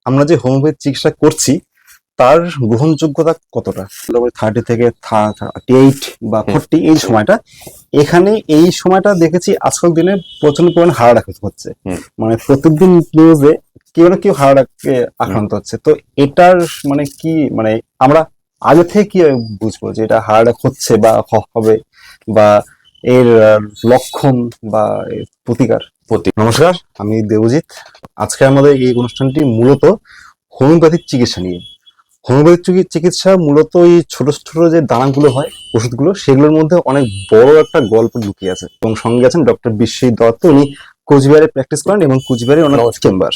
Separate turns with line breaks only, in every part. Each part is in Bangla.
আমরা যে হোমিওপ্যাথি চিকিৎসা করছি তার গ্রহণযোগ্যতা কতটা? 30 থেকে 38 বা 40 এই সময়টা, এখানে এই সময়টা দেখেছি আজকাল দিনে প্রচন্ড পরিমাণে হার্ট অ্যাটাক হচ্ছে। মানে প্রত্যেকদিন নিউজে কেউ না কেউ হার্ট অ্যাটাকে আক্রান্ত হচ্ছে। তো এটার মানে কি, মানে আমরা আগে থেকে কি বুঝবো যে এটা হার্ট অ্যাটাক হচ্ছে বা হবে, বা এর লক্ষণ বা এর প্রতিকার? নমস্কার, আমি দেবজিৎ। আজকে আমাদের এই অনুষ্ঠানটি মূলত হোমিওপ্যাথিক চিকিৎসা নিয়ে। হোমিওপ্যাথিক চিকিৎসা মূলত এই ছোট ছোট যে দানাগুলো হয়, ওষুধগুলো, সেগুলোর মধ্যে অনেক বড় একটা গল্প লুকিয়ে আছে। এবং সঙ্গে আছেন ডক্টর বিশ্বজিৎ দত্ত, উনি কোচবিহারে প্র্যাকটিস করেন এবং কোচবিহারে ওনার চেম্বার।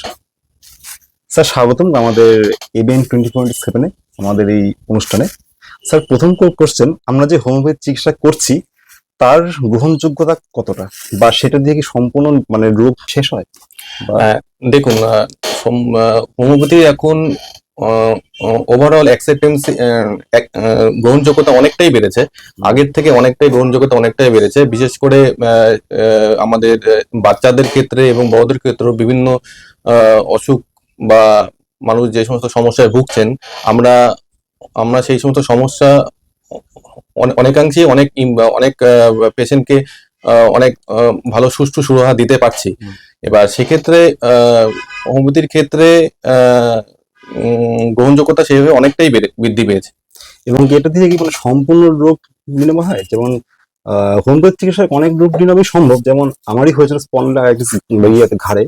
স্যার, স্বাগতম আমাদের এবিএন 20.7 আমাদের এই অনুষ্ঠানে। স্যার, প্রথম কোশ্চেন, আমরা যে হোমিওপ্যাথি চিকিৎসা করছি তার গ্রহণযোগ্যতা কতটা, বা সেটা দিয়ে কি সম্পূর্ণ মানে রোগ শেষ হয়?
দেখুন, হোমিওপ্যাথি এখন ওভারঅল অ্যাকসেপ্টেন্স, গ্রহণযোগ্যতা অনেকটাই বেড়েছে। আগের থেকে অনেকটাই গ্রহণযোগ্যতা অনেকটাই বেড়েছে, বিশেষ করে আমাদের বাচ্চাদের ক্ষেত্রে এবং বড়দের ক্ষেত্রেও বিভিন্ন অসুখ বা মানুষ যে সমস্ত সমস্যায় ভুগছেন, আমরা আমরা সেই সমস্ত সমস্যা অনেকাংশেই অনেক পেশেন্টকে অনেক ভালো সুষ্ঠু সুরাহা দিতে পারছি। এবার সেক্ষেত্রে হোমিওপ্যাথির ক্ষেত্রে গ্রহণযোগ্যতা সেভাবে অনেকটাই বৃদ্ধি পেয়েছে।
এবং এটা দিয়ে কি মানে সম্পূর্ণ রোগ নিরাময় হয়? যেমন হোমিওপ্যাথি চিকিৎসায় অনেক রোগ নিরাময় সম্ভব, যেমন আমারই হয়েছিল স্পন্ডাইটিস ঘাড়ে,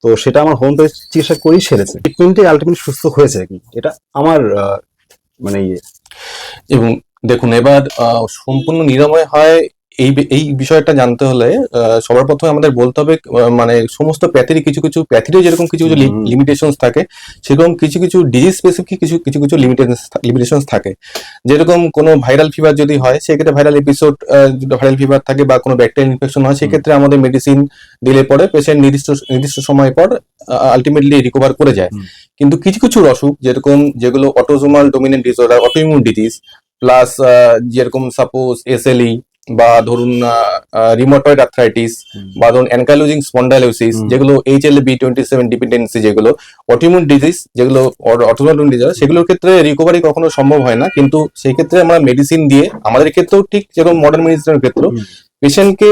তো সেটা আমার হোমিওপ্যাথি চিকিৎসা করেই সেরেছে। ট্রিটমেন্টে আলটিমেটলি সুস্থ হয়েছে আর কি, এটা আমার মানে
এবং দেখুন, এবার সম্পূর্ণ নিরাময় হয় এই বিষয়টা জানতে হলে সবার প্রথমে আমাদের বলতে হবে, মানে সমস্ত প্যাথিরই কিছু কিছু যেরকম কিছু কিছু লিমিটেশনস থাকে, সেরকম কিছু কিছু ডিজিজ স্পেসিফিক কিছু কিছু লিমিটেশনস থাকে। যেরকম কোনো ভাইরাল ফিভার যদি হয়, সেক্ষেত্রে ভাইরাল ফিভার থাকে বা কোনো ব্যাকটেরিয়াল ইনফেকশন হয়, সেক্ষেত্রে আমাদের মেডিসিন দিলে পরে পেশেন্ট নির্দিষ্ট সময় পর আলটিমেটলি রিকভার করে যায়। কিন্তু কিছু কিছু অসুখ যেগুলো autosomal dominant disorder, autoimmune disease, plus যেরকম সাপোজ এসএলই, বা ধরুন রিউমাটয়েড আর্থ্রাইটিস, বা ধরুন অ্যানকাইলোজিং স্পন্ডাইলোসিস, যেগুলো HLA-B27 ডিপেন্ডেন্সি, যেগুলো অটোইমিউন ডিজিজ, যেগুলো অটোসোমাল ডোমিনেন্ট ডিসঅর্ডার, সেগুলোর ক্ষেত্রে রিকভারি কখনো সম্ভব হয় না। কিন্তু সেই ক্ষেত্রে আমরা মেডিসিন দিয়ে, আমাদের ক্ষেত্রেও ঠিক যেরকম মডার্ন মেডিসিনের ক্ষেত্রেও পেশেন্টকে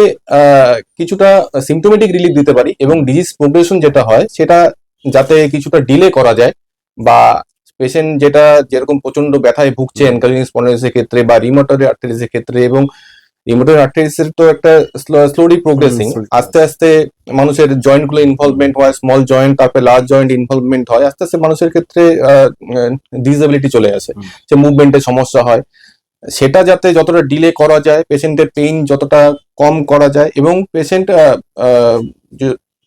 কিছুটা সিমটোমেটিক রিলিফ দিতে পারি, এবং ডিজিজ প্রোগ্রেশন যেটা হয় সেটা যাতে কিছুটা ডিলে করা যায়, বা পেশেন্ট যেরকম প্রচন্ড ব্যথায় ভুগছে অ্যানকাইলোজিং স্পন্ডাইলোসিসের ক্ষেত্রে বা রিউমাটয়েড আর্থ্রাইটিসের ক্ষেত্রে, এবং রিউমাটয়েড আর্থ্রাইটিসের তো একটা স্লোলি প্রোগ্রেসিং, আস্তে আস্তে মানুষের জয়েন্ট গুলো ইনভলভমেন্ট হয়, স্মল জয়েন্ট, তারপরে লার্জ জয়েন্ট ইনভলভমেন্ট হয়, আস্তে আস্তে মানুষের ক্ষেত্রে ডিসএবিলিটি চলে আসে, যে মুভমেন্টের সমস্যা হয়। সেটা যাতে যতটা ডিলে করা যায়, পেশেন্টের পেইন যতটা কম করা যায়, এবং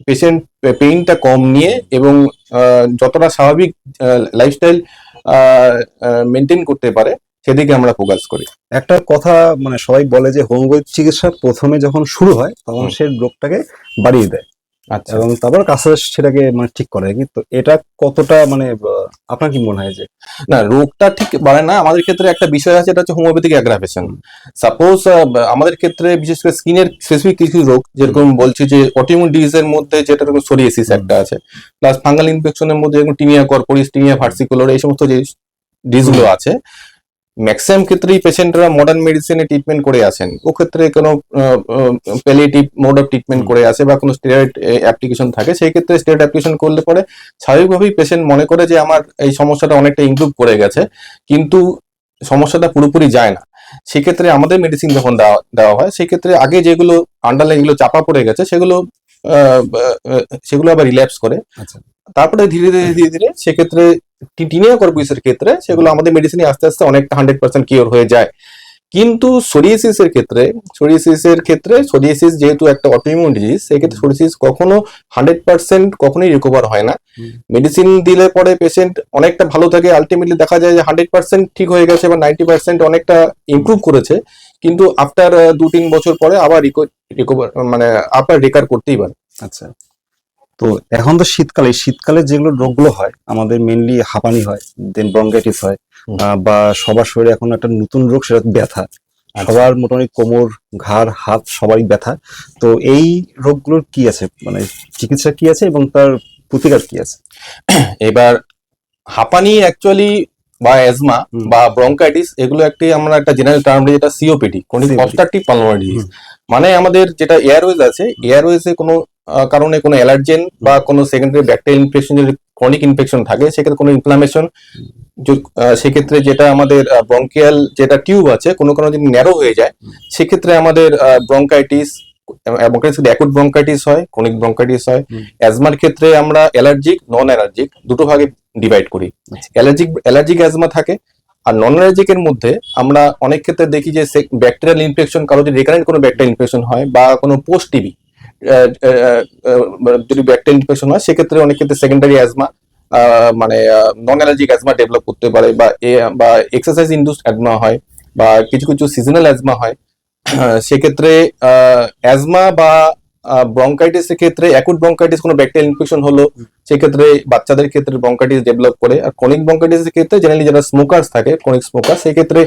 পেশেন্ট পেইনটা কম নিয়ে এবং যতটা স্বাভাবিক লাইফস্টাইল মেনটেন করতে পারে, সেদিকে আমরা ফোকাস করি।
একটা কথা মানে সবাই বলে যে হোমিওপ্যাথি চিকিৎসা প্রথমে যখন শুরু হয় তখন সে রোগটাকে বাড়িয়ে দেয়,
আচ্ছা,
এবং তারপর কাছে সেটাকে মানে ঠিক করে। কিন্তু এটা কতটা মানে আপনার কি মনে হয়? যে
না, রোগটা ঠিক বাড়ে না। আমাদের ক্ষেত্রে একটা বিষয় আছে, এটা হচ্ছে হোমিওপ্যাথিক অ্যাগ্রাভেশন। সাপোজ আমাদের ক্ষেত্রে বিশেষ করে স্কিনের স্পেসিফিক কিছু রোগ, যেরকম বলছি যে অটোইমিউন ডিজিজের মধ্যে যেটা সোরিয়াসিস একটা আছে, প্লাস ফাঙ্গাল ইনফেকশনের মধ্যে যেরকম টিনিয়া কর্পোরিস, টিনিয়া ভার্সিকুলার, এই সমস্ত যে ডিজিজগুলো আছে, ম্যাক্সিমাম ক্ষেত্রেই পেশেন্টরা মডার্ন মেডিসিনে ট্রিটমেন্ট করে আসেন। ও ক্ষেত্রে কোনো প্যালিয়েটিভ মোড অফ ট্রিটমেন্ট করে আসে, বা কোনো স্টেরয়েড অ্যাপ্লিকেশন থাকে, সেই ক্ষেত্রে স্টেরয়েড অ্যাপ্লিকেশন করলে পরে স্বাভাবিকভাবেই পেশেন্ট মনে করে যে আমার এই সমস্যাটা অনেকটা ইমপ্রুভ করে গেছে, কিন্তু সমস্যাটা পুরোপুরি যায় না। সেক্ষেত্রে আমাদের মেডিসিন যখন দেওয়া হয়, সেক্ষেত্রে আগে যেগুলো আন্ডারলাইন এগুলো চাপা পড়ে গেছে, সেগুলো আবার রিল্যাপস করে। তারপরে ধীরে ধীরে সেক্ষেত্রে টিনিয়া কর্পোরিসের ক্ষেত্রে সেগুলো আমাদের মেডিসিনে আস্তে আস্তে অনেকটা 100% কিওর হয়ে যায়। কিন্তু সোরিয়াসিসের ক্ষেত্রে সোরিয়াসিস যেহেতু একটা অটোইমিউন ডিজিজ, সেক্ষেত্রে সোরিয়াসিস কখনো 100% কখনোই রিকভার হয় না। মেডিসিন দিলে পরে পেশেন্ট অনেকটা ভালো থাকে, আলটিমেটলি দেখা যায় যে 100% ঠিক হয়ে গেছে বা 90% অনেকটা ইমপ্রুভ করেছে, কিন্তু আফটার 2-3 বছর পরে আবার রিকভার মানে আবার রিকার করতেই পারে।
আচ্ছা, তো এখন তো শীতকালে যেগুলো রোগগুলো হয় আমাদের মেইনলি হাঁপানি হয়, দেন ব্রঙ্কাইটিস হয়, বা সবার শরীরে এখন একটা নতুন রোগ, সেটা ব্যথা। সবার মোটামুটি কোমর, ঘাড়, হাত সবারই ব্যথা। তো এই রোগগুলোর কি আছে, মানে চিকিৎসা কি আছে এবং তার প্রতিকার কি আছে?
এবার হাঁপানি অ্যাকচুয়ালি বা অ্যাজমা
হুম।
বা ব্রঙ্কাইটিস এগুলো একটি আমরা একটা জেনারেল টার্ম যেটা COPD chronic
COPD
obstructive pulmonary disease,
hmm.
মানে আমাদের যেটা এয়ারওয়েজ আছে, এয়ারওয়েজে কোনো কারণে কোনো অ্যালার্জেন বা কোনো সেকেন্ডারি ব্যাকটেরিয়াল ইনফেকশন, যদি ক্রনিক ইনফেকশন থাকে সেক্ষেত্রে কোনো ইনফ্লামেশন, সেক্ষেত্রে যেটা আমাদের ব্রঙ্কিয়াল যেটা টিউব আছে কোনো কোনো যদি ন্যারো হয়ে যায় সেক্ষেত্রে আমাদের ব্রঙ্কাইটিস, অ্যাকুট ব্রঙ্কাইটিস হয়, ক্রনিক ব্রঙ্কাইটিস হয়।
হুম।
অ্যাজমার ক্ষেত্রে আমরা অ্যালার্জিক নন অ্যালার্জিক দুটো ভাগে ডিভাইড করি।
আচ্ছা।
অ্যালার্জিক অ্যাজমা থাকে, আর নন অ্যালার্জিকের মধ্যে আমরা অনেক ক্ষেত্রে দেখি যে ব্যাকটেরিয়াল ইনফেকশন, কারো যদি রেকারেন্ট কোনো ব্যাকটেরিয়াল ইনফেকশন হয় বা কোনো পোস্ট টিবি যদি ব্যাকটেরিয়াল ইনফেকশন হয় সেক্ষেত্রে অনেক ক্ষেত্রে সেকেন্ডারি অ্যাজমা মানে নন অ্যালার্জিক অ্যাজমা ডেভেলপ করতে পারে, বা এক্সারসাইজ ইনডিউসড অ্যাজমা হয়, বা কিছু কিছু সিজনাল অ্যাজমা হয়। সেক্ষেত্রে অ্যাজমা বা ব্রঙ্কাইটিসের ক্ষেত্রে অ্যাকুট ব্রঙ্কাইটিস কোনো ব্যাকটেরিয়াল ইনফেকশন হলো সেক্ষেত্রে বাচ্চাদের ক্ষেত্রে ব্রঙ্কাইটিস ডেভেলপ করে। আর ক্রনিক ব্রঙ্কাইটিসের ক্ষেত্রে জেনারেলি যারা স্মোকার্স থাকে, ক্রনিক স্মোকার, সেই ক্ষেত্রে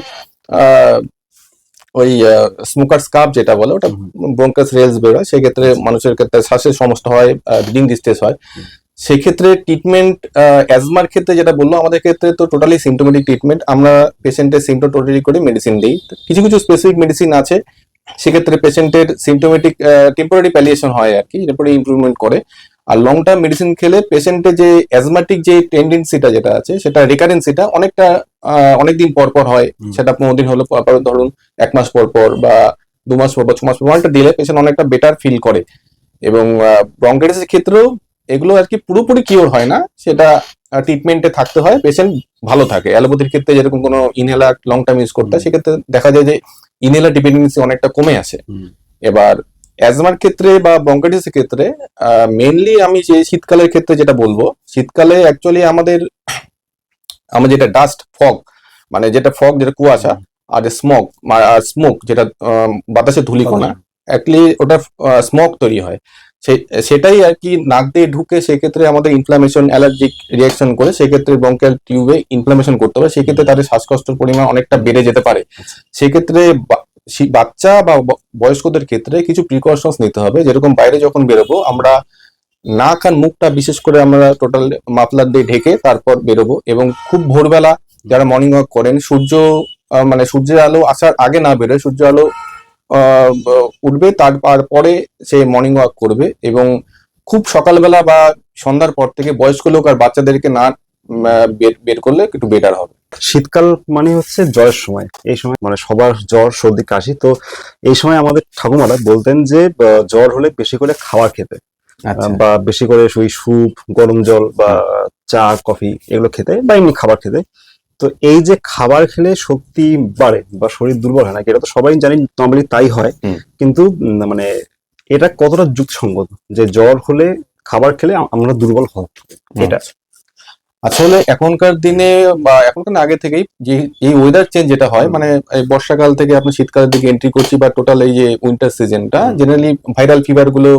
ওই স্মোকার স্কার্ফ যেটা বলে ওটা ব্রঙ্কাস রেলস বেরোয়, সেক্ষেত্রে মানুষের ক্ষেত্রে শ্বাসের সমস্যা হয়, ব্রিদিং ডিস্ট্রেস হয়। সেক্ষেত্রে ট্রিটমেন্ট অ্যাজমার ক্ষেত্রে যেটা বললো, আমাদের ক্ষেত্রে তো টোটালি সিমটোমেটিক ট্রিটমেন্ট, আমরা পেশেন্টের সিমটম টোটালি করে মেডিসিন দিই। কিছু কিছু স্পেসিফিক মেডিসিন আছে সেক্ষেত্রে পেশেন্টের সিমটোমেটিক টেম্পোরারি প্যালিয়েশন হয় আর কি, টেম্পোরারি ইমপ্রুভমেন্ট করে। আর লং টার্ম মেডিসিন খেলে পেশেন্টের যে অ্যাজমাটিক যে টেন্ডেন্সিটা যেটা আছে সেটা রিকারেন্সিটা অনেকটা অনেকদিন পর পর হয়, সেটা 15 দিন হলো পর পর, ধরুন 1 মাস পর পর বা 2 মাস পর পর, 6 মাস পর অনেকটা দিলে পেশেন্ট অনেকটা বেটার ফিল করে। এবং ব্রঙ্কাইটিসের ক্ষেত্রেও এগুলো আর কি পুরোপুরি কিওর হয় না, সেটা ট্রিটমেন্টে থাকতে হয়, পেশেন্ট ভালো থাকে। অ্যালোপ্যাথির ক্ষেত্রে যেরকম কোনো ইনহেলার লং টাইম ইউজ করতে হয়, সেক্ষেত্রে দেখা যায় যে ইনহেলার ডিপেন্ডেন্সি অনেকটা কমে আসে। এবার অ্যাজমার ক্ষেত্রে বা ব্রঙ্কাইটিসের ক্ষেত্রে মেইনলি আমি যে শীতকালের ক্ষেত্রে যেটা বলবো, শীতকালে অ্যাকচুয়ালি আমাদের যেটা ডাস্ট ফগ, মানে যেটা ফগ যেটা কুয়াশা, আর স্মোক যেটা বাতাসে ধূলিকণা, অ্যাকচুয়ালি ওটা স্মোক তৈরি হয়, সেটাই আর কি নাক দিয়ে ঢুকে সেক্ষেত্রে আমাদের ইনফ্লামেশন অ্যালার্জিক রিয়াকশন করে, সেক্ষেত্রে ব্রঙ্কিয়াল টিউবে ইনফ্লামেশন করতে পারে, সেক্ষেত্রে তাদের শ্বাসকষ্টের পরিমাণ অনেকটা বেড়ে যেতে পারে। সেক্ষেত্রে বাচ্চা বা বয়স্কদের ক্ষেত্রে কিছু প্রিকশনস নিতে হবে, যেরকম বাইরে যখন বেরোবো আমরা নাক আর মুখটা বিশেষ করে আমরা টোটাল মাফলার দিয়ে ঢেকে তারপর বেরোবো। এবং খুব ভোরবেলা যারা মর্নিং ওয়াক করেন, মানে সূর্যের আলো আসার আগে না বেরোয়, সূর্য আলো উঠবে তারপরে সে মর্নিং ওয়াক করবে। এবং খুব সকালবেলা বা সন্ধ্যার পর থেকে বয়স্ক লোক আর বাচ্চাদেরকে না বের করলে একটু বেটার হবে।
শীতকাল মানে হচ্ছে জ্বরের সময়, এই সময় মানে সবার জ্বর সর্দি কাশি, তো এই সময় আমাদের ঠাকুমারা বলতেন যে জ্বর হলে বেশি করে খাবার খেতে, বা বেশি করে ওই স্যুপ, গরম জল বা চা কফি এগুলো খেতে, বা এমনি খাবার খেতে। তো এই যে খাবার খেলে শক্তি বাড়ে বা শরীর দুর্বল হয় না, এটা তো সবাই জানি, নর্মালি তাই হয়, কিন্তু মানে এটা কতটা যুক্তিসঙ্গত যে জ্বর হলে খাবার খেলে আমরা দুর্বল হব, এটা
আসলে এখনকার দিনে বা এখনকার আগে থেকেই যে এই ওয়েদার চেঞ্জ যেটা হয়, মানে এই বর্ষাকাল থেকে আপনি শীতকালের দিকে এন্ট্রি করছি, বা টোটাল এই যে উইন্টার সিজনটা, জেনারেলি ভাইরাল ফিভার গুলো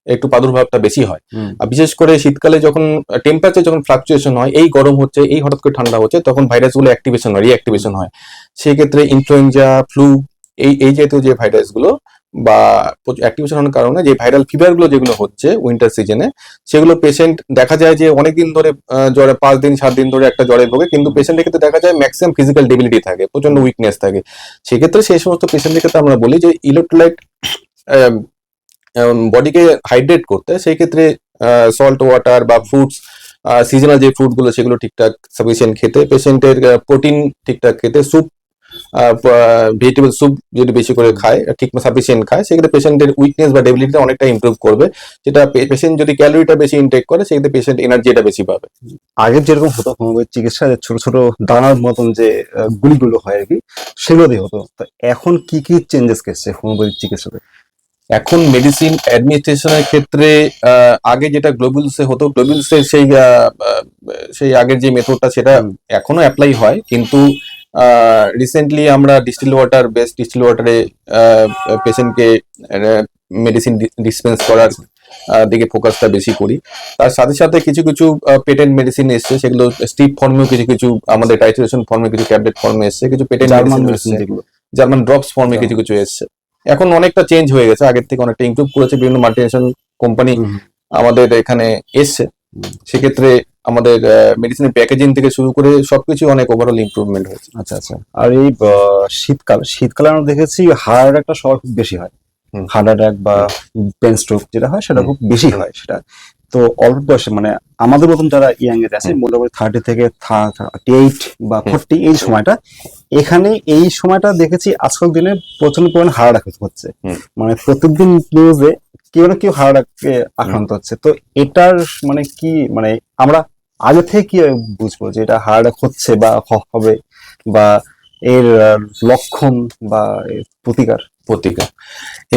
একটু প্রাদুর্ভাবটা বেশি হয়। আর বিশেষ করে শীতকালে যখন টেম্পারেচার যখন ফ্লাকচুয়েশন হয়, এই গরম হচ্ছে, এই হঠাৎ করে ঠান্ডা হচ্ছে, তখন ভাইরাস গুলো অ্যাক্টিভেশন হয়, রিঅ্যাক্টিভেশন হয়। সেক্ষেত্রে ইনফ্লুয়েঞ্জা, ফ্লু, এই জাতীয় যে ভাইরাস গুলো বা অ্যাক্টিভেশন হওয়ার কারণে যে ভাইরাল ফিভার গুলো যেগুলো হচ্ছে উইন্টার সিজনে, সেগুলো পেশেন্ট দেখা যায় যে অনেকদিন ধরে জ্বরে 5 দিন 7 দিন ধরে একটা জ্বরে ভোগে, কিন্তু পেশেন্টের ক্ষেত্রে দেখা যায় ম্যাক্সিমাম ফিজিক্যাল ডেবিলিটি থাকে, প্রচন্ড উইকনেস থাকে। সেক্ষেত্রে সেই সমস্ত পেশেন্টের ক্ষেত্রে আমরা বলি যে ইলেকট্রোলাইট বডিকে হাইড্রেট করতে, সেই ক্ষেত্রে সল্ট ওয়াটার বা ফ্রুটস, সিজনাল যে ফ্রুট গুলো সেগুলো ঠিকঠাক সাফিসিয়েন্ট খেতে, পেশেন্টের প্রোটিন ঠিকঠাক খেতে, স্যুপ, ভেজিটেবল স্যুপ যদি বেশি করে খায়, ঠিক সাফিসিয়েন্ট খায়, সেক্ষেত্রে পেশেন্টের উইকনেস বা ডেবিলিটিটা অনেকটা ইমপ্রুভ করবে। যেটা পেশেন্ট যদি ক্যালোরিটা বেশি ইনটেক করে, সেক্ষেত্রে পেশেন্ট এনার্জিটা বেশি পাবে।
আগে যেরকম হতো হোমিওপ্যাথি চিকিৎসা, ছোট ছোট দানার মতন যে গুলিগুলো হয় আর কি, সেগুলো দিয়ে হতো। তো এখন কি কি চেঞ্জেস এসেছে হোমিওপ্যাথি চিকিৎসাতে?
এখন মেডিসিন অ্যাডমিনিস্ট্রেশনের ক্ষেত্রে আগে যেটা গ্লোবুলসে হতো, গ্লোবুলসের সেই আগের যে মেথডটা সেটা এখনো অ্যাপ্লাই হয়, কিন্তু রিসেন্টলি আমরা বেস্ট ডিস্টিল ওয়াটারে পেশেন্টকে মেডিসিন ডিসপেন্স করার দিকে ফোকাসটা বেশি করি। তার সাথে সাথে কিছু কিছু পেটেন্ট মেডিসিন এসছে, সেগুলো স্টিপ ফর্মেও কিছু কিছু, আমাদের টাইট্রেশন ফর্মে কিছু, ট্যাবলেট ফর্মে এসছে, কিছু পেটেন্ট মেডিসিন, জার্মান ড্রপস ফর্মে কিছু কিছু এসছে। এখন অনেকটা চেঞ্জ হয়ে গেছে, আগের থেকে অনেকটা ইমপ্রুভ করেছে, বিভিন্ন মাল্টিনেশনাল কোম্পানি আমাদের এখানে এসছে। সেক্ষেত্রে আমাদের মেডিসিনের প্যাকেজিং থেকে শুরু করে সবকিছু অনেক ওভারঅল ইমপ্রুভমেন্ট হয়েছে।
আচ্ছা আচ্ছা। আর এই শীতকালে আমরা দেখেছি হার্ট অ্যাটাকটা সবার খুব বেশি হয়,
হুম।
হার্ট অ্যাটাক বা ব্রেন স্ট্রোক যেটা হয় সেটা খুব বেশি হয় সেটা। তো অল্প বয়সে মানে আমাদের মতন যারা ইয়াং এজ আছে মোটামুটি 30 থেকে 38 বা 40 এই সময়টা, এখানে এই সময়টা দেখেছি আজকাল দিনে প্রচন্ড পরিমাণে হার্ট অ্যাটাক হচ্ছে। মানে প্রত্যেকদিন নিউজে কেউ না কেউ হার্ট অ্যাটাকে আক্রান্ত হচ্ছে। তো এটার মানে কি, মানে আমরা আগে থেকে কি বুঝবো যে এটা হার্ট অ্যাটাক হচ্ছে বা হবে, বা এর লক্ষণ বা এর প্রতিকার?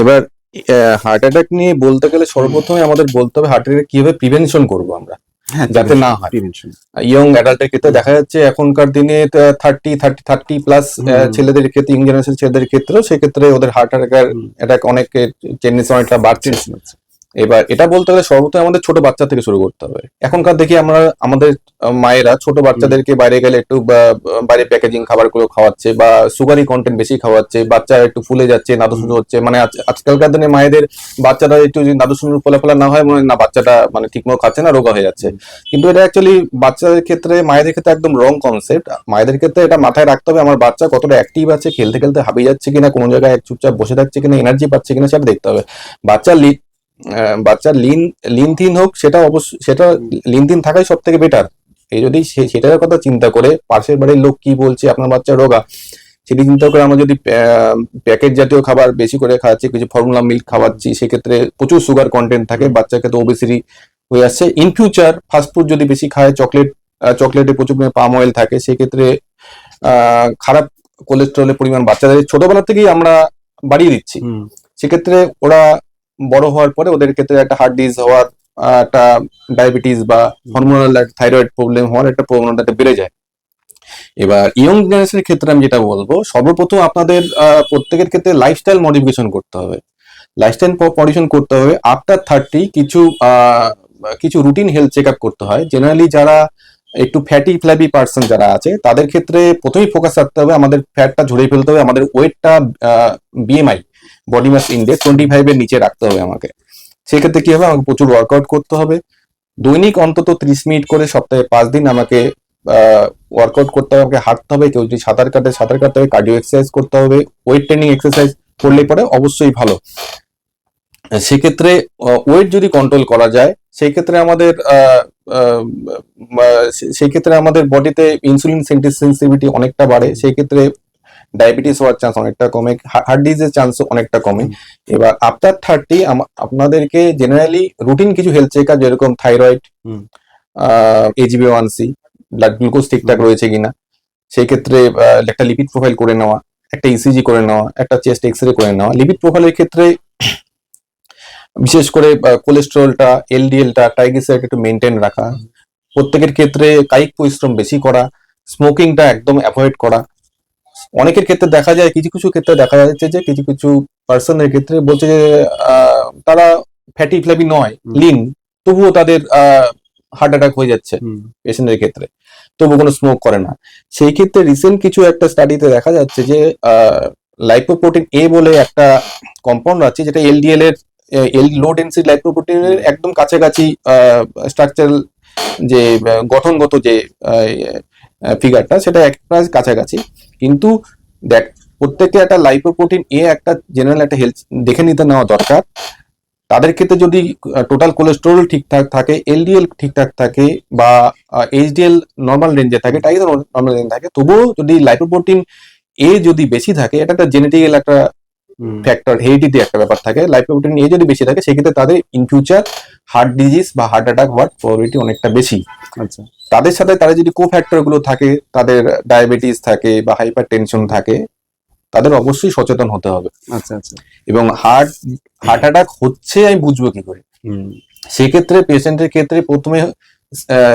এবার হার্ট অ্যাটাক নিয়ে বলতে গেলে সর্বপ্রথমে আমাদের বলতে হবে হার্ট অ্যাটাক কিভাবে প্রিভেনশন করবো আমরা,
হ্যাঁ,
যাতে না হয়।
প্রিভেনশন।
ইয়ং অ্যাডাল্টের ক্ষেত্রে দেখা যাচ্ছে এখনকার দিনে 30 প্লাস ছেলেদের ক্ষেত্রে, ইয়ং জেনারেশন ছেলেদের ক্ষেত্রেও সেক্ষেত্রে ওদের হার্ট অ্যাটাক অনেকের টেন্ডেন্সি অনেকটা বাড়ছে। এবার এটা বলতে গেলে সর্বপ্রথম আমাদের ছোট বাচ্চা থেকে শুরু করতে হবে। এখনকার দেখি আমরা আমাদের মায়েরা ছোট বাচ্চাদেরকে বাইরে গেলে একটু বাইরে প্যাকেজিং খাবারগুলো খাওয়াচ্ছে বা সুগারি কন্টেন্ট বেশি খাওয়াচ্ছে, বাচ্চা একটু ফুলে যাচ্ছে, নাদুসুদু হচ্ছে। মানে আজকালকার দিনে মায়েদের বাচ্চারা একটু যদি নাদুসুদু ফোলা না হয় মনে হয় না বাচ্চাটা মানে ঠিকমতো খাচ্ছে না, রোগা হয়ে যাচ্ছে। কিন্তু এটা অ্যাকচুয়ালি বাচ্চাদের ক্ষেত্রে, মায়েদের ক্ষেত্রে একদম রং কনসেপ্ট। মায়েদের ক্ষেত্রে এটা মাথায় রাখতে হবে আমার বাচ্চা কতটা অ্যাক্টিভ আছে, খেলতে খেলতে হাবিয়ে যাচ্ছে কিনা, কোনো জায়গায় চুপচাপ বসে থাকছে কিনা, এনার্জি পাচ্ছে কিনা সেটা দেখতে হবে। বাচ্চা লিন থিন হোক, সেটা অবশ্যই, সেটা লিন থিন থাকাই সব থেকে বেটার। এই যদি সেটার কথা চিন্তা করে পাশের বাড়ির লোক কি বলছে আপনার বাচ্চা রোগা, সেটি চিন্তা করে আমরা যদি প্যাকেট জাতীয় খাবার বেশি করে খাওয়াচ্ছি, কিছু ফর্মুলা মিল্ক খাওয়াচ্ছি, সেক্ষেত্রে প্রচুর সুগার কন্টেন্ট থাকে, বাচ্চার ক্ষেত্রে ওবেসিটি হয়ে আসছে। ইন ফিউচার ফাস্টফুড যদি বেশি খায়, চকলেটে প্রচুর পরিমাণে পাম অয়েল থাকে, সেক্ষেত্রে খারাপ কোলেস্টেরলের পরিমাণ বাচ্চাদের ছোটবেলা থেকেই আমরা বাড়িয়ে দিচ্ছি। সেক্ষেত্রে ওরা বড় হওয়ার পরে ওদের ক্ষেত্রে একটা হার্ট ডিজিজ হওয়ার, একটা ডায়াবেটিস বা হরমোনাল থাইরয়েড প্রবলেম হওয়ার একটা প্রবণতা বেড়ে যায়। এবার ইয়ং জেনারেশনের ক্ষেত্রে আমি যেটা বলবো, সর্বপ্রথম আপনাদের প্রত্যেকের ক্ষেত্রে লাইফস্টাইল মডিফিকেশন করতে হবে। আফটার 30 কিছু রুটিন হেলথ চেক আপ করতে হয়। জেনারেলি যারা একটু ফ্যাটি ফ্ল্যাবি পার্সন যারা আছে তাদের ক্ষেত্রে প্রথমেই ফোকাস রাখতে হবে আমাদের ফ্যাটটা ঝরিয়ে ফেলতে হবে, আমাদের ওয়েটটা বিএমআই বডি মাস ইন্ডেক্স 25 এর নিচে রাখতে হবে আমাকে। সেক্ষেত্রে কি হবে, আমাকে প্রচুর ওয়ার্কআউট করতে হবে, দৈনিক অন্তত 30 মিনিট করে সপ্তাহে 5 দিন আমাকে ওয়ার্কআউট করতে হবে, আমাকে হাঁটতে হবে, কেউ যদি সাঁতার কাটতে হবে, কার্ডিও এক্সারসাইজ করতে হবে, ওয়েট ট্রেনিং এক্সারসাইজ করলে পরে অবশ্যই ভালো। সেক্ষেত্রে ওয়েট যদি কন্ট্রোল করা যায়, সেই ক্ষেত্রে আমাদের বডিতে ইনসুলিন সেন্সিটিভিটি অনেকটা বাড়ে, সেই ক্ষেত্রে ডায়াবেটিস হওয়ার চান্স অনেকটা কমে, হার্ট ডিজিজের চান্স অনেকটা কমে। এবার আফটার 30 আপনাদেরকে জেনারেলি রুটিন কিছু হেলথ চেক আপ, যেরকম থাইরয়েড, HbA1c, ব্লাড গ্লুকোজ ঠিকঠাক রয়েছে কিনা, সেই ক্ষেত্রে একটা লিপিড প্রোফাইল করে নেওয়া, একটা ইসিজি করে নেওয়া, একটা চেস্ট এক্সরে করে নেওয়া। লিপিড প্রোফাইলের ক্ষেত্রে বিশেষ করে কোলেস্টেরলটা, এলডিএলটা, ট্রাইগ্লিসারাইড একটু মেনটেন রাখা, প্রত্যেকের ক্ষেত্রে কায়িক পরিশ্রম বেশি করা, স্মোকিংটা একদম অ্যাভয়েড করা। অনেকের ক্ষেত্রে দেখা যায়, কিছু কিছু ক্ষেত্রে দেখা যাচ্ছে যে কিছু কিছু পার্সনের ক্ষেত্রে বলছে যে তারা ফ্যাটি ফ্ল্যাবি নয়, লিন, তবুও তাদের হার্ট অ্যাটাক হয়ে যাচ্ছে পেশেন্টের ক্ষেত্রে, তবু কোনো স্মোক করে না। সেই ক্ষেত্রে রিসেন্ট কিছু একটা স্টাডিতে দেখা যাচ্ছে যে লাইপোপ্রোটিন এ বলে একটা কম্পাউন্ড আছে, যেটা এলডিএল এর লো ডেন্সিটি লাইপোপ্রোটিনের একদম কাছাকাছি স্ট্রাকচারাল যে গঠনগত যে ফিগারটা, সেটা প্রায় কাছাকাছি। কিন্তু দেখ, প্রত্যেকটা একটা লাইপোপ্রোটিন এ একটা জেনারেল একটা হেলথ দেখে নিতে নেওয়া দরকার। তাদের ক্ষেত্রে যদি টোটাল কোলেস্টেরল ঠিকঠাক থাকে, এলডিএল ঠিকঠাক থাকে, বা এইচডিএল নর্মাল রেঞ্জে থাকে, ট্রাইগ্লিসারাইড নর্মাল রেঞ্জে থাকে, তবুও যদি লাইপোপ্রোটিন এ যদি বেশি থাকে, এটা একটা জেনেটিক্যাল একটা ফ্যাক্টর, হেরিডিটি একটা ব্যাপার থাকে। লাইপোপ্রোটিন এ যদি বেশি থাকে, সেক্ষেত্রে তাদের ইন ফিউচার হার্ট ডিজিজ বা হার্ট অ্যাটাক হওয়ার প্রবাবিলিটি অনেকটা বেশি। আচ্ছা, তাদের সাথে তারা যদি কো ফ্যাক্টর গুলো থাকে, তাদের ডায়াবেটিস থাকে বা হাইপার টেনশন থাকে, তাদের অবশ্যই সচেতন হতে হবে। আচ্ছা আচ্ছা। এবং হার্ট অ্যাটাক হচ্ছে আমি বুঝবো কি করে? সেক্ষেত্রে পেশেন্টের ক্ষেত্রে প্রথমে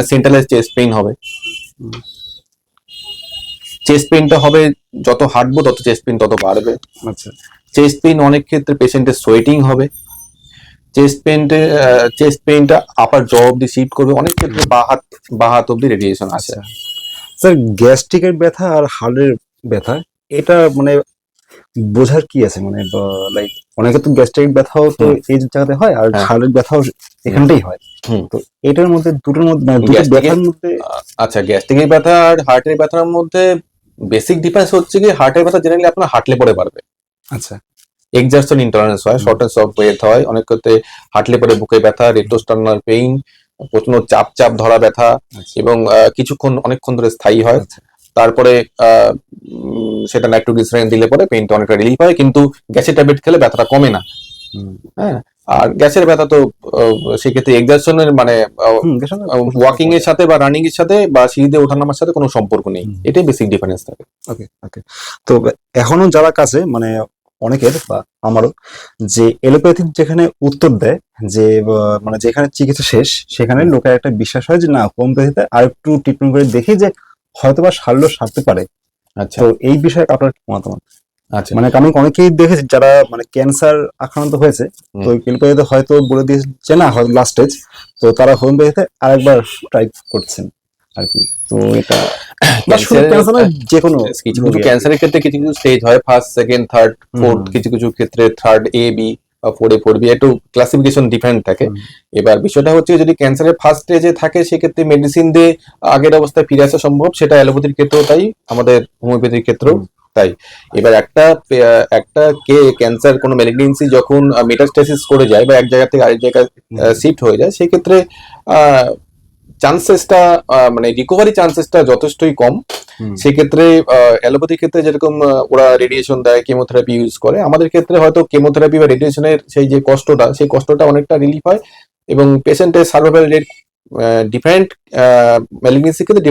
সেন্ট্রালাইজ চেস্ট পেইন হবে। চেস্ট পেইনটা হবে, যত হাঁটবো তত চেস্ট পেইন তত বাড়বে। আচ্ছা, চেস্ট পেইন অনেক ক্ষেত্রে পেশেন্টের সোয়েটিং হবে। চেস্ট পেইনটা আপার জ অব্দি শিফট করবে, অনেক ক্ষেত্রে বা হাত অব্দি রেডিয়েশন আসে।
স্যার, গ্যাস্ট্রিকের ব্যথা আর হাড়ের ব্যথা, এটা মানে বোঝার কি আছে মানে লাইক অনেকে তো গ্যাস্ট্রিক ব্যথাও তো এই জায়গাতে হয় আর
হ্যাঁ।
ঘাড়ের ব্যথাও এখানটাই হয়।
হুম।
তো এটার মধ্যে দুটোর মধ্যে মানে দুটো
Gastric-এর-
ব্যথার মধ্যে
আচ্ছা, গ্যাস্ট্রিকের ব্যথা আর হার্টের ব্যথার মধ্যে বেসিক ডিফারেন্স হচ্ছে কি, হার্টের ব্যথা জেনারেলি আপনার হাঁটলে পরে বাড়বে,
আচ্ছা
এক্সারশন ইন্টলারেন্স হয়, শর্টনেস অফ ব্রেথ হয়, অনেক ক্ষেত্রে হাঁটলে পরে বুকে ব্যথা, রেট্রোস্টার্নাল পেইন, প্রচন্ড চাপ চাপ ধরা ব্যথা,
আচ্ছা
এবং কিছুক্ষণ অনেকক্ষণ ধরে স্থায়ী হয়।
আচ্ছা
তারপরে সেটা নাইট্রোগ্লিসারিন দিলে পরে পেইনটা অনেকটা রিলিফ হয়, কিন্তু গ্যাসের ট্যাবলেট খেলে ব্যথাটা কমে না।
হুম
হ্যাঁ, আর গ্যাসের ব্যথা তো সেক্ষেত্রে এক্সারশনের মানে
হুম গ্যাসের
ওয়াকিং এর সাথে বা রানিং এর সাথে বা সিঁড়িতে ওঠানামার সাথে কোনো সম্পর্ক নেই, এটাই বেসিক ডিফারেন্স থাকে।
ওকে ওকে। তো এখনো যারা কাছে মানে অনেকের বা আমারও যে এলোপ্যাথিক যেখানে উত্তর দেয় যে মানে যেখানে চিকিৎসা শেষ সেখানে লোকের একটা বিশ্বাস হয় যে না হোমিওপ্যাথিতে আর একটু ট্রিটমেন্ট করে দেখি যে হয়তোবা সারতে পারে।
আচ্ছা
তো এই বিষয়ে আপনার কি মতামত?
আচ্ছা।
মানে আমি অনেকেই দেখেছি যারা মানে ক্যান্সার আক্রান্ত হয়েছে, তো এলোপ্যাথিতে হয়তো বলে দিয়েছে না হয়তো লাস্ট স্টেজ, তো তারা হোমিওপ্যাথিতে আরেকবার ট্রাই করছেন আর কি। তো এটা বা শুধু ক্যান্সার না যে কোনো
কিছু কিছু ক্যান্সারের ক্ষেত্রে কিছু কিছু স্টেজ হয়, ফার্স্ট, সেকেন্ড, থার্ড, ফোর্থ, কিছু কিছু ক্ষেত্রে third A B, 4A 4B, একটু ক্লাসিফিকেশন ডিফারেন্ট থাকে। এবার বিষয়টা হচ্ছে যদি ক্যান্সারের ফার্স্ট স্টেজে থাকে সেক্ষেত্রে মেডিসিন দিয়ে আগের অবস্থায় ফিরে আসা সম্ভব, সেটা অ্যালোপ্যাথির ক্ষেত্রেও তাই, আমাদের হোমিওপ্যাথির ক্ষেত্রেও তাই। এবার একটা ক্যান্সার কোনো ম্যালিগনেন্সি যখন মেটাস্টেসিস করে যায় বা এক জায়গা থেকে আরেক জায়গায় শিফট হয়ে যায়, সেক্ষেত্রে চান্সেসটা মানে রিকভারি চান্সেসটা যথেষ্টই কম। সেক্ষেত্রে অ্যালোপ্যাথির ক্ষেত্রে যেরকম ওরা রেডিয়েশন দেয়, কেমোথেরাপি ইউজ করে, আমাদের ক্ষেত্রে হয়তো কেমোথেরাপি বা রেডিয়েশনের সেই যে কষ্টটা, সেই কষ্টটা অনেকটা রিলিফ হয়, এবং পেশেন্টের সার্ভাইভাল রেট ডিফারেন্ট ম্যালিগনেন্সির ক্ষেত্রে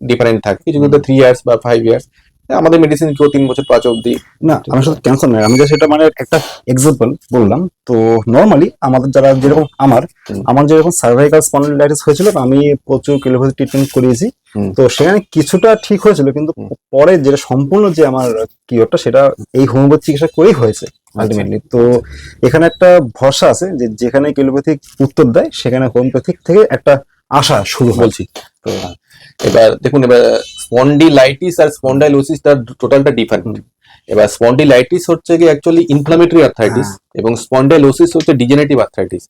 ডিফারেন্ট থাকে, কিছু ক্ষেত্রে 3 ইয়ার্স বা 5 ইয়ার্স, আমাদের মেডিসিন কেউ 3 বছর 5 অব্দি।
না আমার সাথে ক্যান্সার নয়, আমি সেটা মানে একটা এক্সাম্পল বললাম। তো নর্মালি আমাদের যারা যেরকম আমার যেরকম সার্ভাইকাল স্পন্ডিলাইটিস হয়েছিল, আমি প্রচুর এলোপ্যাথি ট্রিটমেন্ট করিয়েছি। তো সেখানে কিছুটা ঠিক হয়েছিল, কিন্তু পরে যেটা সম্পূর্ণ যে আমার কিওরটা সেটা এই হোমিওপ্যাথি চিকিৎসা করেই হয়েছে আলটিমেটলি। তো এখানে একটা ভরসা আছে যে যেখানে এলোপ্যাথিক উত্তর দেয় সেখানে হোমিওপ্যাথিক থেকে একটা আশা শুরু
বলছি। তো এবার দেখুন, এবার স্পন্ডিলাইটিস আর স্পন্ডাইলোসিস তার টোটালটা ডিফারেন্ট। এবার স্পন্ডিলাইটিস হচ্ছে কি অ্যাকচুয়ালি ইনফ্লামেটরি আর্থ্রাইটিস, এবং স্পন্ডাইলোসিস হচ্ছে ডিজেনারেটিভ আর্থ্রাইটিস।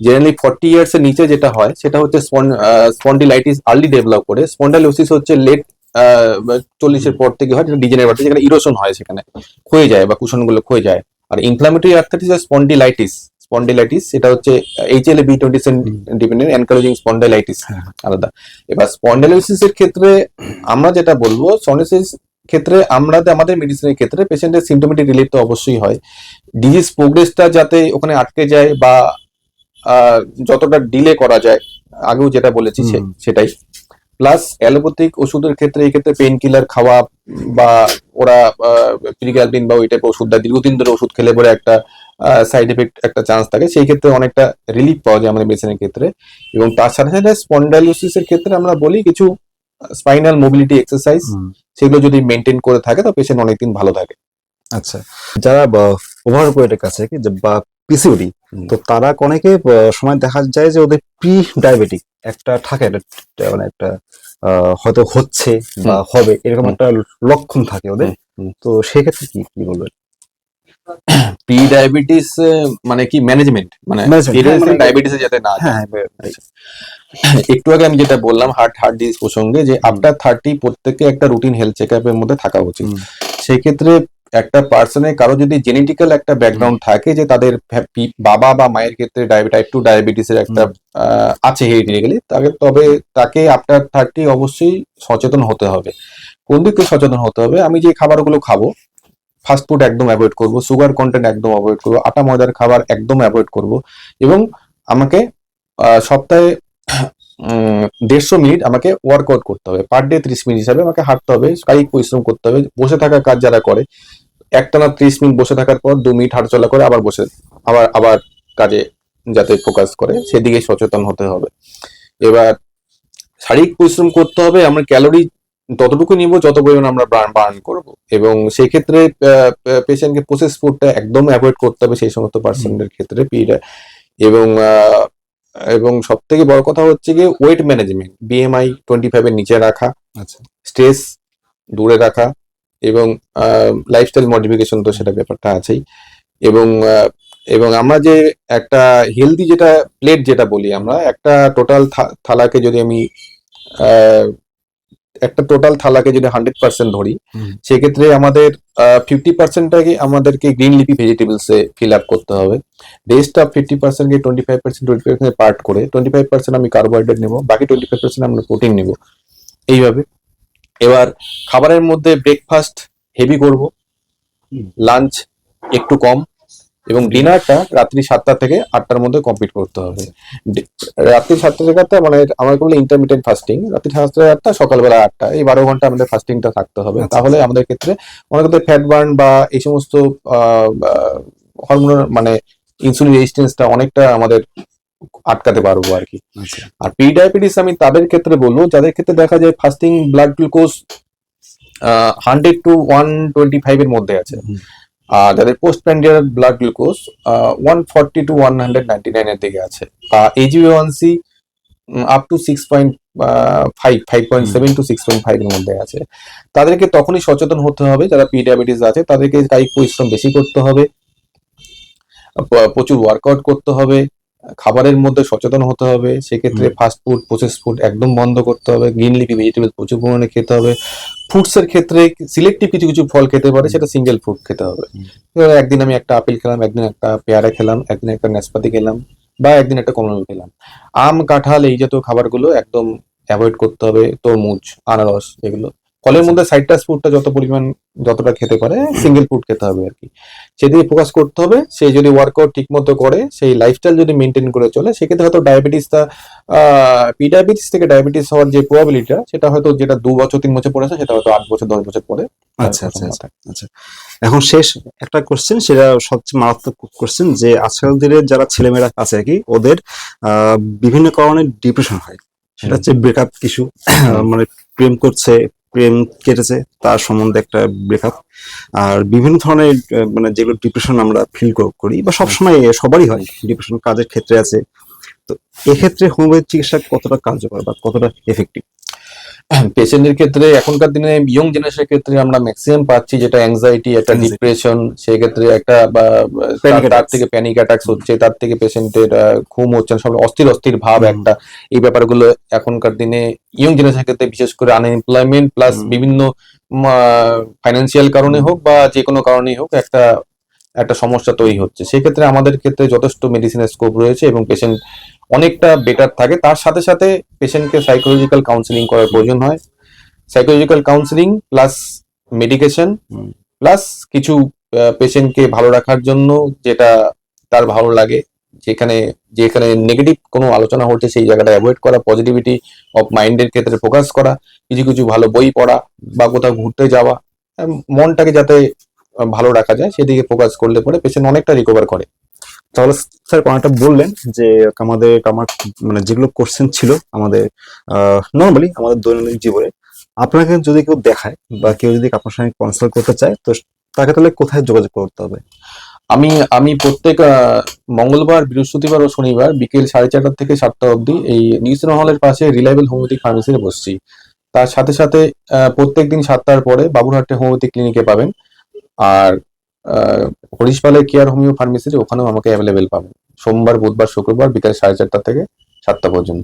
জেনারেলি 40 ইয়ার্স এর নিচে যেটা হয় সেটা হচ্ছে স্পন্ডিলাইটিস আর্লি ডেভেলপ করে, স্পন্ডাইলোসিস হচ্ছে লেট 40-এর পর থেকে হয়, যেটা ডিজেনারেটিভ আর্থ্রাইটিস, যেখানে ইরোশন হয়, সেখানে ক্ষয়ে যায় বা কুশনগুলো ক্ষয়ে যায়। আর ইনফ্লামেটরি আর্থ্রাইটিস আর স্পন্ডিলাইটিস এটা হচ্ছে HLA-B20 ডিপেন্ডেন্ট অ্যানকাইলোজিং স্পন্ডাইলাইটিস আলাদা। এবার স্পন্ডাইলোসিস এর ক্ষেত্রে আমরা যেটা বলবো, স্পন্ডাইলোসিস ক্ষেত্রে আমাদের মেডিসিনের ক্ষেত্রে পেশেন্টের সিমটোমেটিক রিলিফ তো অবশ্যই হয়, ডিজিজ প্রোগ্রেসটা যাতে ওখানে আটকে যায় বা যতটা ডিলে করা যায়, আগেও যেটা বলেছি সেটাই। প্লাস অ্যালোপ্যাথিক ওষুধের ক্ষেত্রে এই ক্ষেত্রে পেইন কিলার খাওয়া বা ওরা প্রিগালপিন বা ওই টাইপের ওষুধ দেয়, দীর্ঘদিন ধরে ওষুধ খেলে পরে একটা সাইড এফেক্ট একটা চান্স থাকে, সেই ক্ষেত্রে অনেকটা রিলিফ পাওয়া যায় আমাদের মেডিসিনের ক্ষেত্রে। এবং তার সাথে সাথে স্পন্ডাইলোসিসের ক্ষেত্রে আমরা বলি কিছু স্পাইনাল মোবিলিটি এক্সারসাইজ, সেগুলো যদি মেনটেন করে থাকে তো পেশেন্ট অনেকদিন ভালো থাকে।
আচ্ছা, যারা ওভার ওয়েটের কাছে বা পিসিওডি, তো তারা অনেকে সময় দেখা যায় যে ওদের প্রি ডায়াবেটিক একটা থাকে, মানে একটা হয়তো হচ্ছে বা হবে এরকম একটা লক্ষণ থাকে ওদের। তো সেক্ষেত্রে কি কি বলবেন?
প্রি ডায়াবেটিস মানে কি ম্যানেজমেন্ট, মানে ডায়াবেটিস যাতে না যায়। একটু আগে আমি যেটা বললাম হার্ট ডিজিজ প্রসঙ্গে, যে আফটার 30 প্রত্যেকে একটা রুটিন হেলথ চেকআপের মধ্যে থাকা উচিত। সেই ক্ষেত্রে একটা পার্সনের কারো যদি জেনেটিক্যাল একটা ব্যাকগ্রাউন্ড থাকে, যে তাদের বাবা বা মায়ের ক্ষেত্রে টাইপ 2 ডায়াবেটিসের একটা আছে হেরিডিটারি, তবে তাকে আফটার 30 অবশ্যই সচেতন হতে হবে। কোন দিকে সচেতন হতে হবে? আমি যে খাবারগুলো খাবো, ফাস্টফুড একদম অ্যাভয়েড করব, সুগার কন্টেন্ট একদম অ্যাভয়েড করব, আটা ময়দার খাবার একদম অ্যাভয়েড করব, এবং আমাকে সপ্তাহে 150 মিনিট আমাকে ওয়ার্কআউট করতে হবে, পার ডে 30 মিনিট হিসাবে আমাকে হাঁটতে হবে, শারীরিক পরিশ্রম করতে হবে। বসে থাকা কাজ যারা করে, একটানা 30 মিনিট বসে থাকার পর 2 মিনিট হাঁটাচলা করে আবার বসে আবার কাজে যাতে ফোকাস করে, সেদিকে সচেতন হতে হবে। এবার শারীরিক পরিশ্রম করতে হবে, আমরা ক্যালোরি ততটুকু নিব যত পরিমাণ আমরা বার্ন করব, এবং সেই ক্ষেত্রে পেশেন্টকে প্রসেস ফুডটা একদম অ্যাভয়েড করতে হবে সেই সমস্ত পার্সনদের ক্ষেত্রে এবং সব থেকে বড় কথা হচ্ছে গিয়ে ওয়েট ম্যানেজমেন্ট, BMI 25 এর নিচে রাখা, স্ট্রেস দূরে রাখা, এবং লাইফস্টাইল মডিফিকেশন তো সেটা ব্যাপারটা আছেই। এবং এবং আমরা যে একটা হেলদি যেটা প্লেট যেটা বলি আমরা, একটা টোটাল থালাকে যদি আমি আহ, একটা টোটাল থালাকে যদি 100% ধরি,
হুম।
সেক্ষেত্রে আমাদের 50%টাকে আমাদেরকে গ্রিন লিফি ভেজিটেবলস এ ফিল আপ করতে হবে। রেস্ট অফ 50%কে 25% পার্ট করে 25% আমি কার্বোহাইড্রেট নেবো, বাকি 25% আমরা প্রোটিন নেবো, এইভাবে। এবার খাবারের মধ্যে ব্রেকফাস্ট হেভি করব,
হুম।
লাঞ্চ একটু কম, এবং ডিনারটা রাত্রি 7টা থেকে 8টার মধ্যে কমপ্লিট করতে হবে। রাত্রি 7টা থেকে 8টা মানে আমরা বলি ইন্টারমিডিয়েট ফাস্টিং, রাত্রি 7টা থেকে 8টা, সকালবেলা 8টা, এই 12 ঘন্টা আমাদের ফাস্টিংটা থাকতে হবে।
আচ্ছা।
তাহলে আমাদের ক্ষেত্রে অনেক ক্ষেত্রে ফ্যাট বার্ন বা এই সমস্ত হরমোনাল মানে ইনসুলিন রেজিস্ট্যান্সটা অনেকটা আমাদের আটকাতে পারবো আর কি।
আচ্ছা।
আর প্রি ডায়াবেটিস আমি তাদের ক্ষেত্রে বলবো যাদের ক্ষেত্রে দেখা যায় ফাস্টিং ব্লাড গ্লুকোজ 100 to 125 এর মধ্যে আছে,
হুম।
আর যাদের post prandial blood glucose 140 to 199 এর দিকে আছে, AGA1C আপ টু 5.7 to 6.5 এর মধ্যে আছে। তাদেরকে তখনই সচেতন হতে হবে, যারা প্রি ডায়াবেটিস আছে তাদেরকে কায়িক পরিশ্রম বেশি করতে হবে, প্রচুর ওয়ার্কআউট করতে হবে, খাবারের মধ্যে সচেতন হতে হবে। সেক্ষেত্রে ফাস্ট ফুড, প্রসেস ফুড একদম বন্ধ করতে হবে, গ্রিন লিফি ভেজিটেবল প্রচুর পরিমাণে খেতে হবে। ফ্রুটস এর ক্ষেত্রে সিলেক্টিভ কিছু কিছু ফল খেতে পারে, সেটা সিঙ্গেল ফ্রুট খেতে হবে। এবার একদিন আমি একটা আপেল খেলাম, একদিন একটা পেয়ারা খেলাম, একদিন একটা নাশপাতি খেলাম, বা একদিন একটা কমলা খেলাম। আম, কাঁঠাল এই জাতীয় খাবারগুলো একদম অ্যাভয়েড করতে হবে, তরমুজ, আনারস এগুলো। ফলের মধ্যে সাইট্রাস ফ্রুটটা যতটা খেতে পারে, সিঙ্গেল ফ্রুট খেতে হবে আর কি। সেদিকে ফোকাস করতে হবে। সে যদি ওয়ার্কআউট ঠিক মতো করে, সেই লাইফস্টাইল যদি মেনটেন করে চলে, সেক্ষেত্রে হয়তো ডায়াবেটিসটা প্রি ডায়াবেটিস থেকে ডায়াবেটিস হওয়ার যে প্রবাবিলিটিটা, সেটা হয়তো যেটা 2 বছর 3 বছর পরে আছে, সেটা হয়তো 8 বছর 10 বছর পরে।
আচ্ছা আচ্ছা আচ্ছা আচ্ছা। এখন শেষ একটা কোশ্চেন, সেটা সবচেয়ে মারাত্মক কোশ্চেন, যে আজকাল দিনের যারা ছেলেমেয়েরা আছে আর কি, ওদের বিভিন্ন কারণে ডিপ্রেশন হয়। সেটা হচ্ছে ব্রেকআপ ইস্যু, মানে প্রেম করছে, প্রেম কেটেছে, তার সম্বন্ধে একটা ব্রেকআপ, আর বিভিন্ন ধরনের মানে যেগুলো ডিপ্রেশন আমরা ফিল করি বা সবসময় সবারই হয় ডিপ্রেশন, কাজের ক্ষেত্রে আছে। তো এক্ষেত্রে হোমিওপ্যাথি চিকিৎসা কতটা কার্যকর বা কতটা এফেক্টিভ?
পেশেন্টের ক্ষেত্রে এখনকার দিনে ইয়ং জেনারেশনের ক্ষেত্রে আমরা ম্যাক্সিমাম পাচ্ছি যেটা অ্যাংজাইটি, একটা ডিপ্রেশন, সেই ক্ষেত্রে একটা তার থেকে প্যানিক অ্যাটাকস হচ্ছে, তার থেকে পেশেন্টের ঘুম হচ্ছে না, সব অস্থির অস্থির ভাব একটা, এই ব্যাপারগুলো এখনকার দিনে ইয়ং জেনারেশনের ক্ষেত্রে, বিশেষ করে আনএমপ্লয়মেন্ট প্লাস বিভিন্ন ফাইন্যান্সিয়াল কারণে হোক বা যে কোনো কারণেই হোক, একটা একটা সমস্যা তৈরি হচ্ছে। সেক্ষেত্রে আমাদের ক্ষেত্রে যথেষ্ট মেডিসিনের স্কোপ রয়েছে এবং পেশেন্ট অনেকটা বেটার থাকে। তার সাথে সাথে পেশেন্টকে সাইকোলজিক্যাল কাউন্সিলিং করার প্রয়োজন হয়। Psychological counselling plus medication plus কিছু পেশেন্টকে ভালো রাখার জন্য যেটা তার ভালো লাগে, যেখানে যেখানে নেগেটিভ কোনো আলোচনা হচ্ছে সেই জায়গাটা অ্যাভয়েড করা, পজিটিভিটি অফ মাইন্ডের ক্ষেত্রে ফোকাস করা, কিছু কিছু ভালো বই পড়া বা কোথাও ঘুরতে যাওয়া, মনটাকে যাতে ভালো রাখা যায় সেদিকে ফোকাস করলে পরে পেশেন্ট অনেকটা রিকভার করে।
তাহলে স্যার অনেকটা বললেন যে আমার মানে যেগুলো কোশ্চেন ছিল আমাদের নর্মালি আমাদের দৈনন্দিন জীবনে, আপনাকে যদি কেউ দেখায় বা কেউ যদি আপনার সঙ্গে কনসাল্ট করতে চায়, তো তাকে তাহলে কোথায় যোগাযোগ করতে হবে?
আমি প্রত্যেক মঙ্গলবার, বৃহস্পতিবার ও শনিবার বিকেল 4:30 থেকে 7টা অবধি এই নিউজ হলের পাশে রিলায়েবল হোমিওপ্যাথিক ফার্মেসিতে বসছি। তার সাথে সাথে প্রত্যেকদিন 7টার পরে বাবুরহাটে হোমিওপ্যাথিক ক্লিনিকে পাবেন, আর হরিশপালের কেয়ার হোমিও ফার্মেসিতে ওখানেও আমাকে অ্যাভেলেবেল পাবেন সোমবার, বুধবার, শুক্রবার বিকেল 4:30 থেকে 7টা পর্যন্ত।